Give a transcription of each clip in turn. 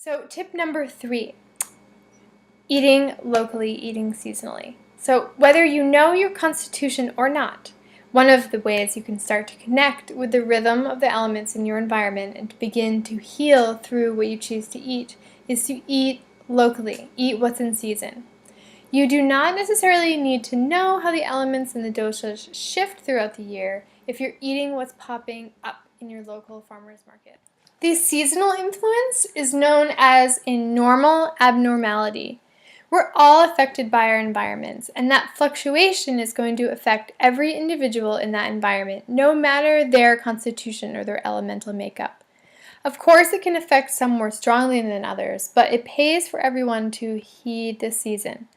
So tip number 3, eating locally, eating seasonally. So whether you know your constitution or not, one of the ways you can start to connect with the rhythm of the elements in your environment and to begin to heal through what you choose to eat is to eat locally, eat what's in season. You do not necessarily need to know how the elements and the doshas shift throughout the year if you're eating what's popping up in your local farmer's market. The seasonal influence is known as a normal abnormality. We're all affected by our environments, and that fluctuation is going to affect every individual in that environment, no matter their constitution or their elemental makeup. Of course, it can affect some more strongly than others, but it pays for everyone to heed the season.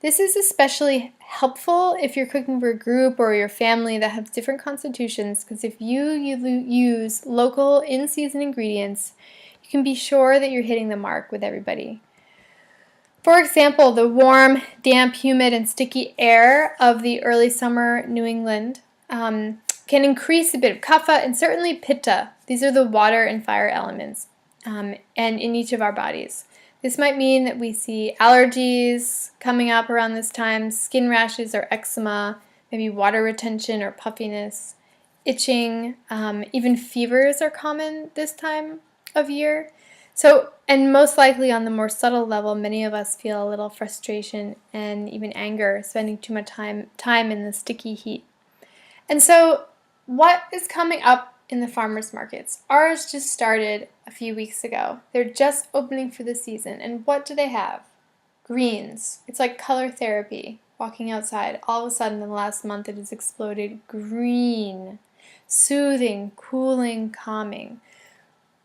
This is especially helpful if you're cooking for a group or your family that have different constitutions, because if you use local in-season ingredients, you can be sure that you're hitting the mark with everybody. For example, the warm, damp, humid, and sticky air of the early summer New England can increase a bit of kapha and certainly pitta. These are the water and fire elements and in each of our bodies. This might mean that we see allergies coming up around this time, skin rashes or eczema, maybe water retention or puffiness, itching, even fevers are common this time of year. So, and most likely on the more subtle level, many of us feel a little frustration and even anger, spending too much time in the sticky heat. And so, what is coming up in the farmers markets? Ours just started a few weeks ago. They're just opening for the season. And what do they have? Greens. It's like color therapy. Walking outside, all of a sudden in the last month it has exploded green. Soothing, cooling, calming.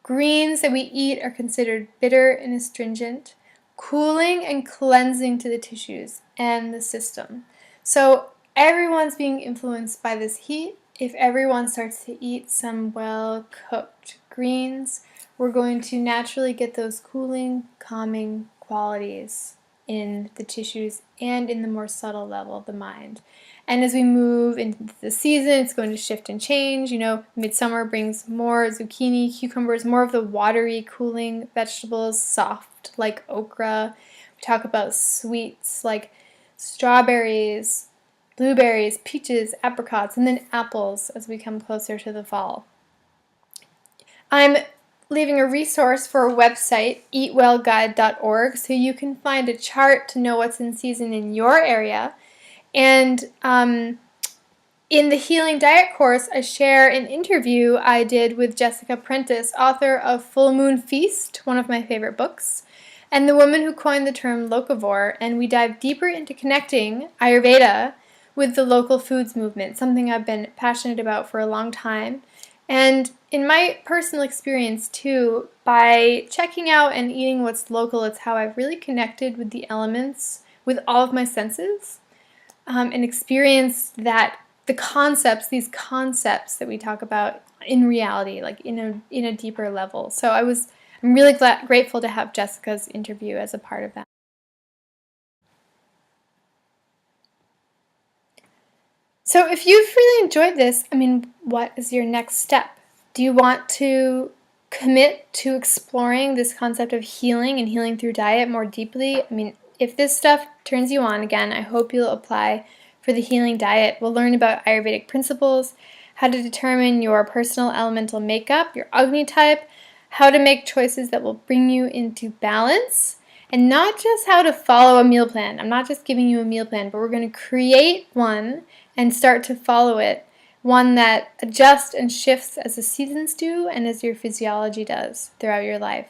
Greens that we eat are considered bitter and astringent, cooling and cleansing to the tissues and the system. So everyone's being influenced by this heat. If everyone starts to eat some well-cooked greens, we're going to naturally get those cooling, calming qualities in the tissues and in the more subtle level of the mind. And as we move into the season, it's going to shift and change. You know, midsummer brings more zucchini, cucumbers, more of the watery, cooling vegetables, soft like okra. We talk about sweets like strawberries, blueberries, peaches, apricots, and then apples as we come closer to the fall. I'm leaving a resource for a website, eatwellguide.org, so you can find a chart to know what's in season in your area. And in the Healing Diet course, I share an interview I did with Jessica Prentice, author of Full Moon Feast, one of my favorite books, and the woman who coined the term locavore, and we dive deeper into connecting Ayurveda with the local foods movement, something I've been passionate about for a long time. And in my personal experience too, by checking out and eating what's local, it's how I've really connected with the elements, with all of my senses, and experienced that these concepts that we talk about in reality, like in a deeper level. So I'm really grateful to have Jessica's interview as a part of that. So if you've really enjoyed this, what is your next step? Do you want to commit to exploring this concept of healing and healing through diet more deeply? If this stuff turns you on, again, I hope you'll apply for the Healing Diet. We'll learn about Ayurvedic principles, how to determine your personal elemental makeup, your Agni type, how to make choices that will bring you into balance, and not just how to follow a meal plan. I'm not just giving you a meal plan, but we're going to create one and start to follow it, one that adjusts and shifts as the seasons do and as your physiology does throughout your life.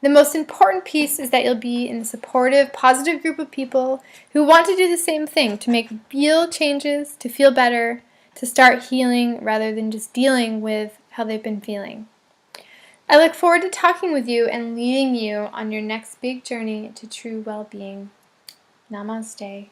The most important piece is that you'll be in a supportive, positive group of people who want to do the same thing, to make real changes, to feel better, to start healing rather than just dealing with how they've been feeling. I look forward to talking with you and leading you on your next big journey to true well-being. Namaste.